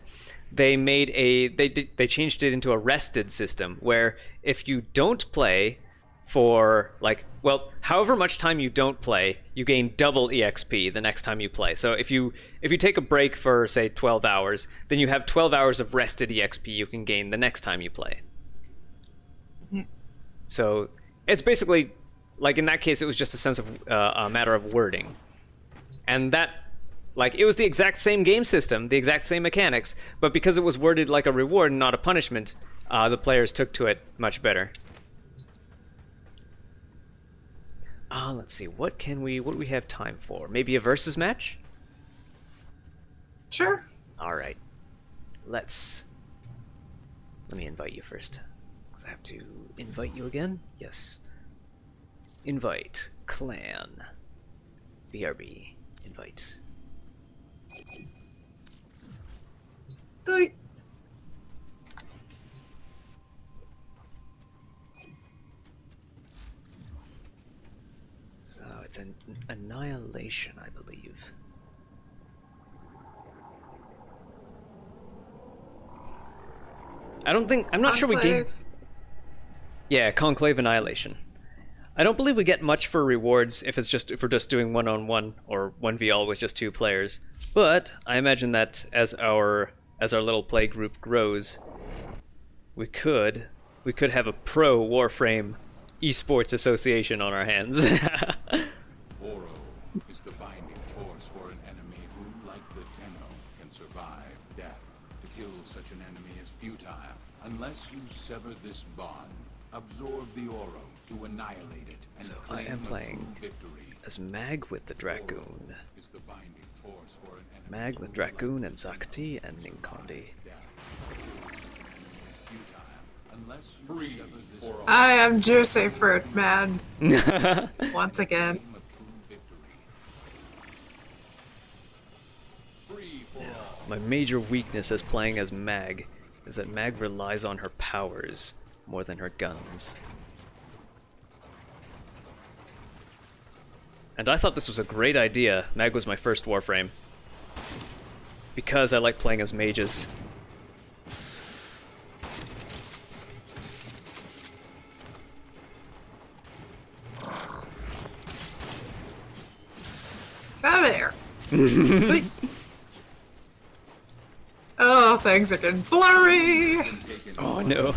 S1: they made they changed it into a rested system, where if you don't play for, like, well, however much time you don't play, you gain double EXP the next time you play. So if you take a break for, say, 12 hours, then you have 12 hours of rested EXP you can gain the next time you play. So it's basically, like, in that case, it was just a sense of a matter of wording. And that, like, it was the exact same game system, the exact same mechanics, but because it was worded like a reward and not a punishment, the players took to it much better. Let's see, what do we have time for? Maybe a versus match?
S2: Sure.
S1: Alright. Let me invite you first. I have to invite you again? Yes. Invite. Clan. BRB. Invite.
S2: So,
S1: So it's an annihilation, I believe. I'm not sure we gain... Yeah, Conclave Annihilation. I don't believe we get much for rewards if we're just doing 1-on-1 or 1v all with just 2 players. But I imagine that as our little play group grows, we could have a pro Warframe esports association on our hands.
S5: Oro is the binding force for an enemy who, like the Tenno, can survive death. To kill such an enemy is futile unless you sever this bond. Absorb the Oro to annihilate it and
S1: So I am playing
S5: victory.
S1: as Mag with the Dragoon.
S5: Is the binding force for an enemy
S1: Mag with Dragoon and Zakti and Ninkondi.
S5: Free for all.
S2: I am juicy fruit man. Once again.
S1: My major weakness as playing as Mag is that Mag relies on her powers more than her guns. And I thought this was a great idea. Mag was my first Warframe. Because I like playing as mages.
S2: Come here. Oh, things are getting blurry.
S1: Oh no.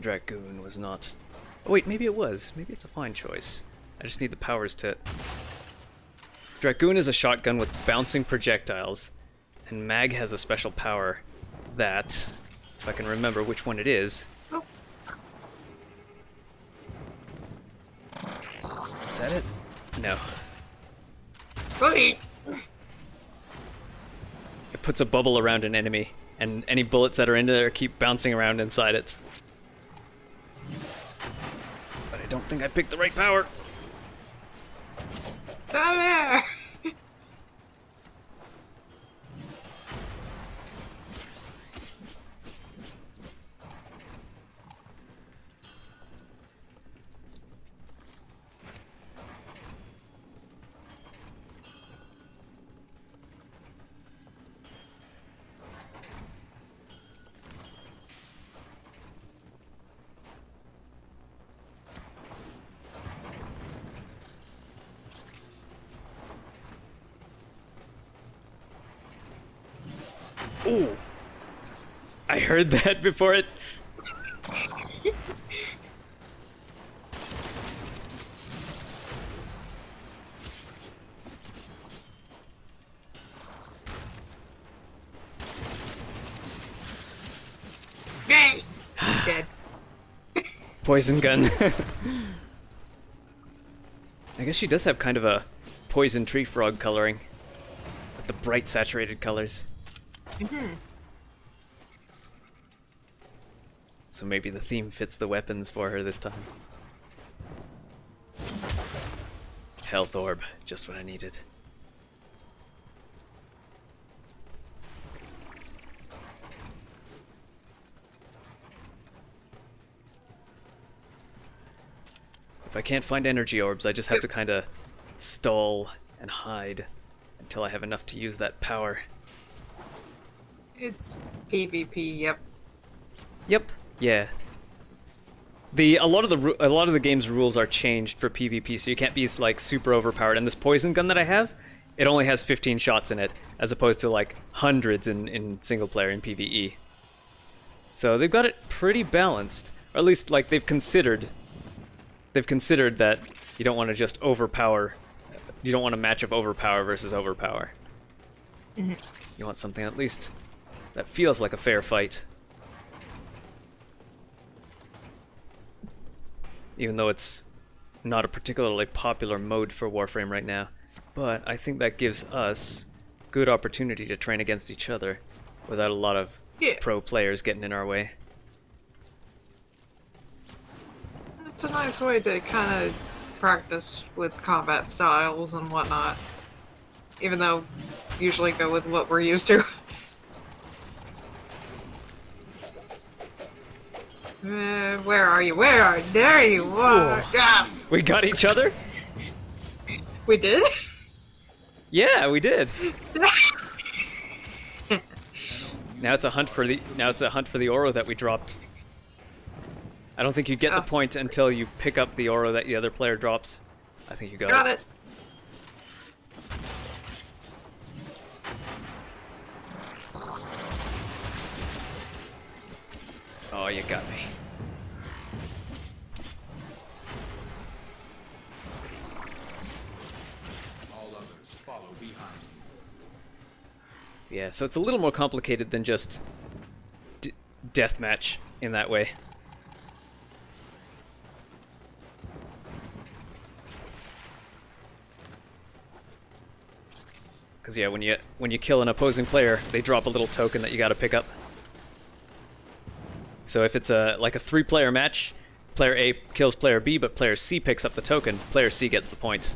S1: Dragoon was not... Oh wait, maybe it was. Maybe it's a fine choice. I just need the powers to... Dragoon is a shotgun with bouncing projectiles, and Mag has a special power that, if I can remember which one it is...
S2: Oh.
S1: Is that it? No.
S2: Wait.
S1: It puts a bubble around an enemy, and any bullets that are in there keep bouncing around inside it. But I don't think I picked the right power.
S2: Come here.
S1: Ooh! I heard that before it...
S2: Dead.
S1: Poison gun. I guess she does have kind of a poison tree frog coloring. With the bright saturated colors. So maybe the theme fits the weapons for her this time. Health orb, just what I needed. If I can't find energy orbs, I just have to kind of stall and hide until I have enough to use that power.
S2: It's PvP, yep.
S1: Yep. Yeah. A lot of the game's rules are changed for PvP, so you can't be like super overpowered. And this poison gun that I have, it only has 15 shots in it, as opposed to like hundreds in single player in PvE. So they've got it pretty balanced, or at least like they've considered that you don't want to just overpower. You don't want a match of overpower versus overpower. You want something at least that feels like a fair fight. Even though it's not a particularly popular mode for Warframe right now. But I think that gives us good opportunity to train against each other without a lot of pro players getting in our way.
S2: It's a nice way to kind of practice with combat styles and whatnot. Even though usually go with what we're used to. Where are you? Where are you? There you are! Ah,
S1: We got each other?
S2: we did?
S1: Yeah, we did. Now it's a hunt for the oro that we dropped. I don't think you get the point until you pick up the oro that the other player drops. I think you got
S2: it.
S1: Oh, you got me.
S5: All others follow behind you.
S1: Yeah, so it's a little more complicated than just deathmatch in that way. Because yeah, when you kill an opposing player, they drop a little token that you got to pick up. So if it's like a 3-player match, player A kills player B, but player C picks up the token, player C gets the point.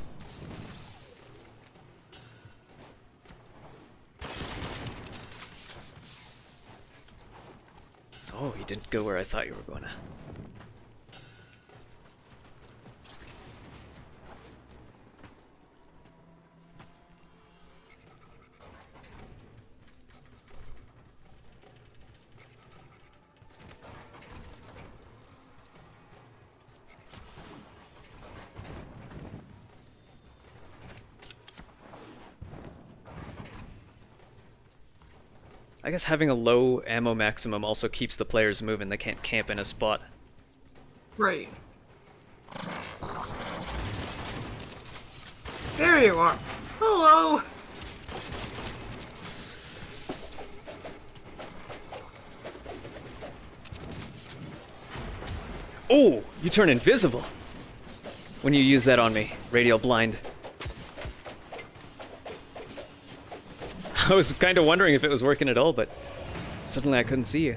S1: Oh, you didn't go where I thought you were going to. I guess having a low ammo maximum also keeps the players moving. They can't camp in a spot.
S2: Right. There you are. Hello!
S1: Oh, you turn invisible when you use that on me. Radial blind. I was kind of wondering if it was working at all, but suddenly I couldn't see you.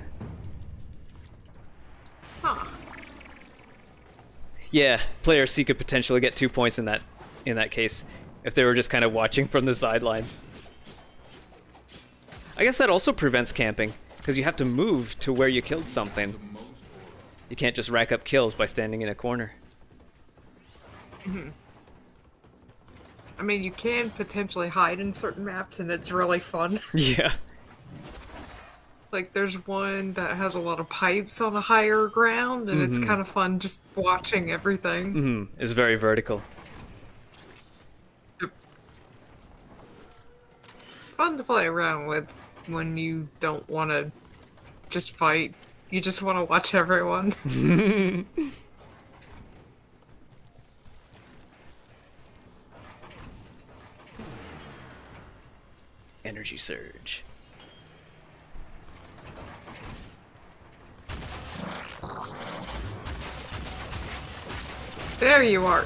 S2: Huh.
S1: Yeah, player C could potentially get 2 points in that case, if they were just kind of watching from the sidelines. I guess that also prevents camping, because you have to move to where you killed something. You can't just rack up kills by standing in a corner.
S2: I mean, you can potentially hide in certain maps, and it's really fun.
S1: Yeah.
S2: Like, there's one that has a lot of pipes on a higher ground, and it's kind of fun just watching everything.
S1: It's very vertical.
S2: Fun to play around with. when you don't want to just fight. You just want to watch everyone.
S1: Energy surge.
S2: There you are.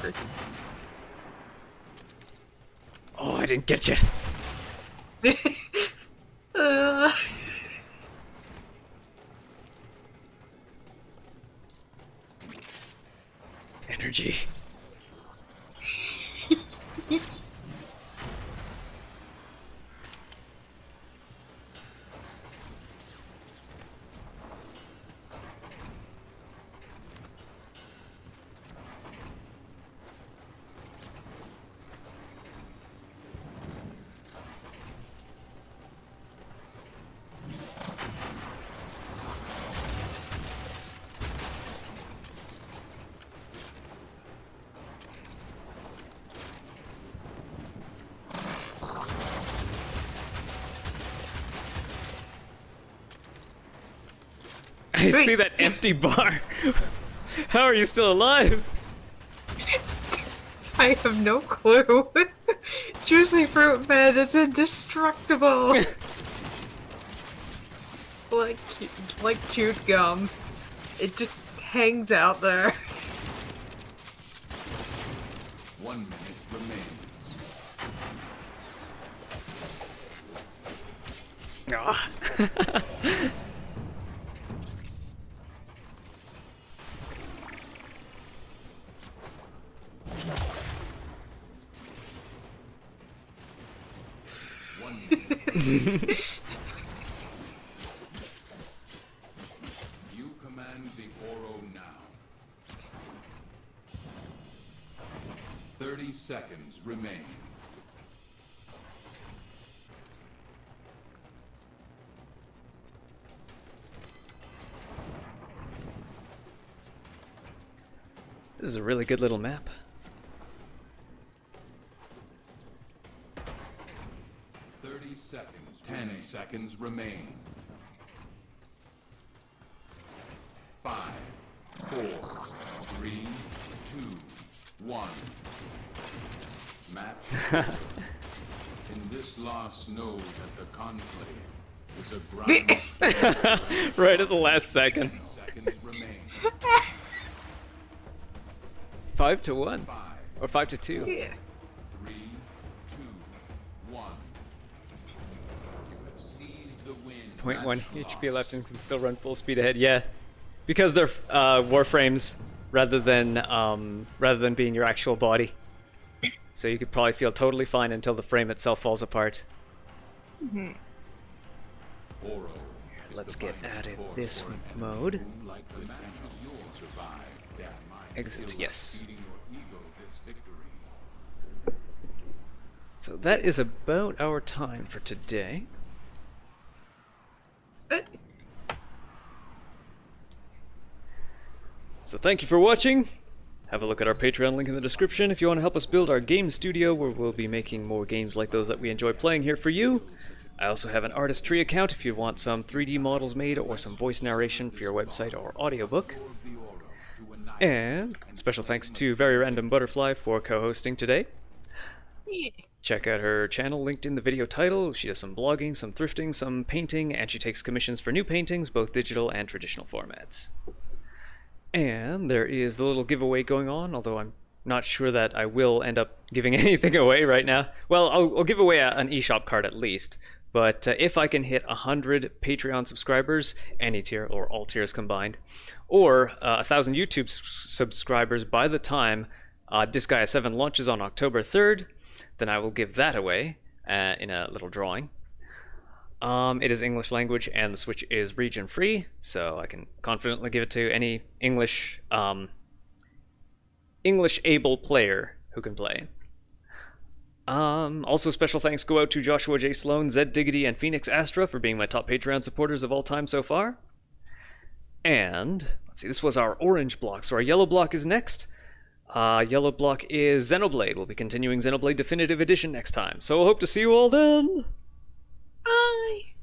S1: Oh, I didn't get you.
S2: uh,
S1: Energy. I see that empty bar. How are you still alive?
S2: I have no clue. Juicy fruit man is indestructible. like chewed gum. It just hangs out there.
S5: 1 minute remains.
S1: Ah.
S5: You command the Oro now. 30 seconds remain.
S1: This is a really good little map.
S5: 30 seconds. 10 seconds remain. 5, 4, 3, 2, 1. Match. In this last node at the conclave is a grind.
S1: Right at the last second.
S5: 10 seconds remain.
S1: 5-1.
S5: 5,
S1: Or 5-2.
S2: Yeah.
S5: 3, 2, 1. You have seized the win.
S1: 0.1
S5: Match
S1: HP
S5: lost.
S1: left and can still run full speed ahead. Yeah, because they're Warframes rather than being your actual body. So you could probably feel totally fine until the frame itself falls apart.
S5: Oro is
S1: Let's
S5: the
S1: get
S5: binding
S1: out of
S5: force
S1: this
S5: for an enemy
S1: mode.
S5: who, like the potential you'll survive death.
S1: Exit,
S5: Kills
S1: yes.
S5: feeding your ego this victory.
S1: So that is about our time for today. So thank you for watching. Have a look at our Patreon link in the description if you want to help us build our game studio where we'll be making more games like those that we enjoy playing here for you. I also have an Artistry account if you want some 3D models made or some voice narration for your website or audiobook. And special thanks to Very Random Butterfly for co-hosting today.
S2: Yeah.
S1: Check out her channel linked in the video title. She does some blogging, some thrifting, some painting, and she takes commissions for new paintings, both digital and traditional formats. And there is the little giveaway going on, although I'm not sure that I will end up giving anything away right now. Well, I'll give away an eShop card at least, but if I can hit 100 Patreon subscribers, any tier or all tiers combined, or 1,000 YouTube subscribers by the time Disgaea 7 launches on October 3rd, then I will give that away in a little drawing. It is English language and the Switch is region free, so I can confidently give it to any English able player who can play. Also special thanks go out to Joshua J. Sloan, Zed Diggity, and Phoenix Astra for being my top Patreon supporters of all time so far. And let's see, this was our orange block, so our yellow block is next. Yellow block is Xenoblade. We'll be continuing Xenoblade Definitive Edition next time, so I hope to see you all then.
S2: Bye.